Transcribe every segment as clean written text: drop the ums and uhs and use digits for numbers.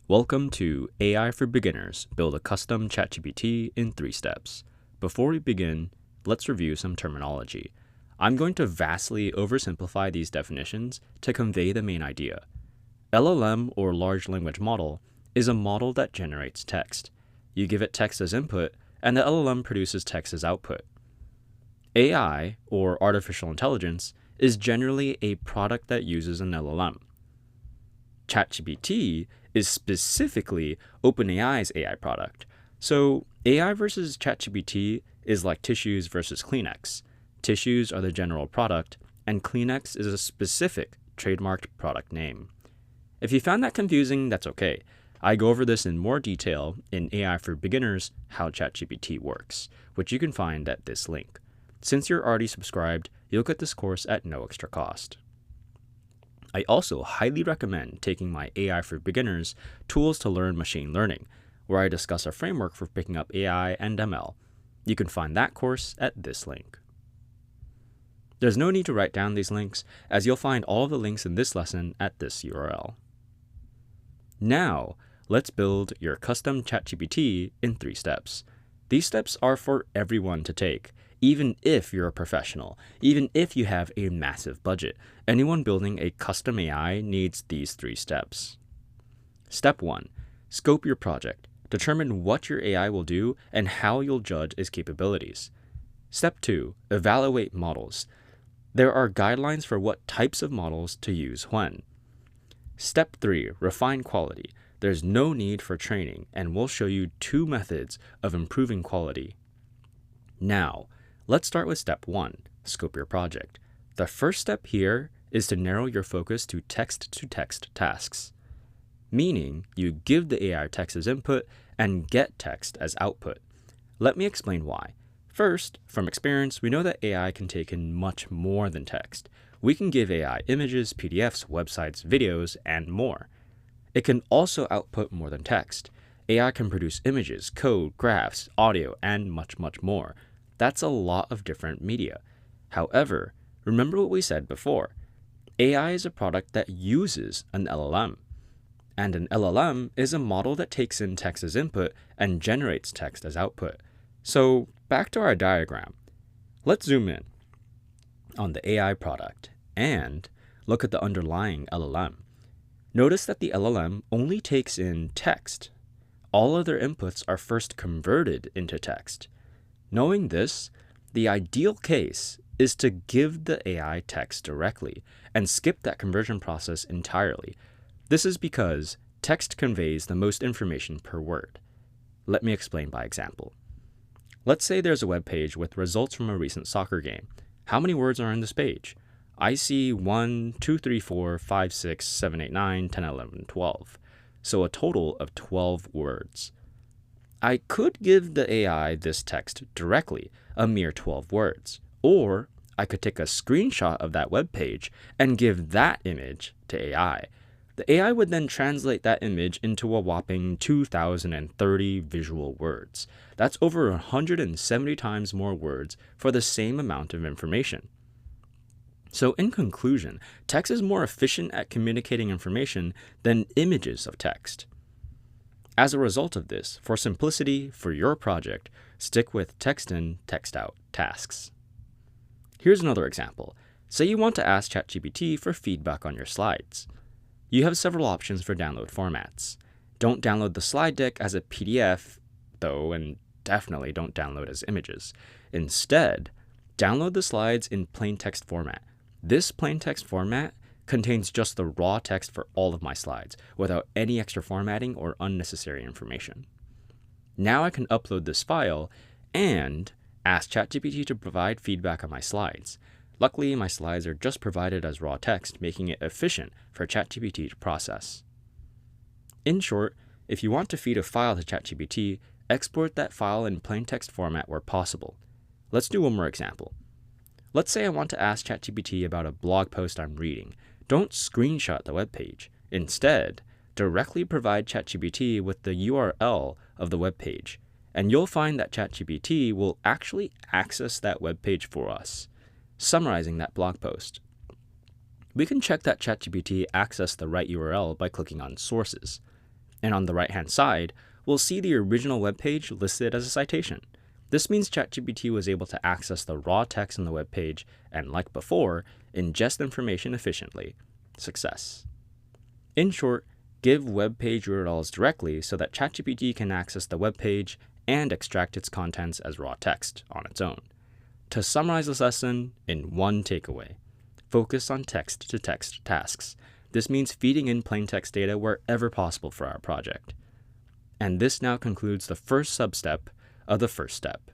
Welcome to AI for Beginners. Build a custom ChatGPT in 3 steps. Before we begin, let's review some terminology. I'm going to vastly oversimplify these definitions to convey the main idea. LLM, or large language model, is a model that generates text. You give it text as input, and the LLM produces text as output. AI, or artificial intelligence, is generally a product that uses an LLM. ChatGPT is specifically OpenAI's AI product. So AI versus ChatGPT is like tissues versus Kleenex. Tissues are the general product, and Kleenex is a specific trademarked product name. If you found that confusing, that's okay. I go over this in more detail in AI for Beginners, How ChatGPT Works, which you can find at this link. Since you're already subscribed, you'll get this course at no extra cost. I also highly recommend taking my AI for Beginners Tools to Learn Machine Learning, where I discuss a framework for picking up AI and ML. You can find that course at this link. There's no need to write down these links, as you'll find all of the links in this lesson at this URL. Now, let's build your custom ChatGPT in 3 steps. These steps are for everyone to take, even if you're a professional, even if you have a massive budget. Anyone building a custom AI needs these 3 steps. Step 1. Scope your project. Determine what your AI will do and how you'll judge its capabilities. Step 2. Evaluate models. There are guidelines for what types of models to use when. Step 3. Refine quality. There's no need for training, and we'll show you 2 methods of improving quality. Now, let's start with step 1, scope your project. The first step here is to narrow your focus to text-to-text tasks, meaning you give the AI text as input and get text as output. Let me explain why. First, from experience, we know that AI can take in much more than text. We can give AI images, PDFs, websites, videos, and more. It can also output more than text. AI can produce images, code, graphs, audio, and much, much more. That's a lot of different media. However, remember what we said before. AI is a product that uses an LLM. And an LLM is a model that takes in text as input and generates text as output. So back to our diagram. Let's zoom in on the AI product and look at the underlying LLM. Notice that the LLM only takes in text. All other inputs are first converted into text. Knowing this, the ideal case is to give the AI text directly and skip that conversion process entirely. This is because text conveys the most information per word. Let me explain by example. Let's say there's a web page with results from a recent soccer game. How many words are on this page? I see 1, 2, 3, 4, 5, 6, 7, 8, 9, 10, 11, 12. So a total of 12 words. I could give the AI this text directly, a mere 12 words, or I could take a screenshot of that web page and give that image to AI. The AI would then translate that image into a whopping 2,030 visual words. That's over 170 times more words for the same amount of information. So in conclusion, text is more efficient at communicating information than images of text. As a result of this, for simplicity for your project, stick with text in, text out tasks. Here's another example. Say you want to ask ChatGPT for feedback on your slides. You have several options for download formats. Don't download the slide deck as a PDF, though, and definitely don't download as images. Instead, download the slides in plain text format. This plain text format contains just the raw text for all of my slides, without any extra formatting or unnecessary information. Now I can upload this file and ask ChatGPT to provide feedback on my slides. Luckily, my slides are just provided as raw text, making it efficient for ChatGPT to process. In short, if you want to feed a file to ChatGPT, export that file in plain text format where possible. Let's do one more example. Let's say I want to ask ChatGPT about a blog post I'm reading. Don't screenshot the web page. Instead, directly provide ChatGPT with the URL of the web page, and you'll find that ChatGPT will actually access that web page for us, summarizing that blog post. We can check that ChatGPT accessed the right URL by clicking on Sources. And on the right-hand side, we'll see the original web page listed as a citation. This means ChatGPT was able to access the raw text on the web page and, like before, ingest information efficiently. Success. In short, give web page URLs directly so that ChatGPT can access the web page and extract its contents as raw text on its own. To summarize this lesson in one takeaway, focus on text-to-text tasks. This means feeding in plain text data wherever possible for our project. And this now concludes the first sub-step of the first step.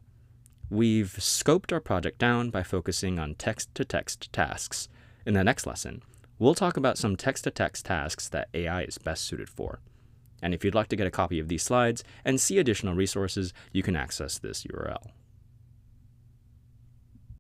We've scoped our project down by focusing on text-to-text tasks. In the next lesson, we'll talk about some text-to-text tasks that AI is best suited for. And if you'd like to get a copy of these slides and see additional resources, you can access this URL.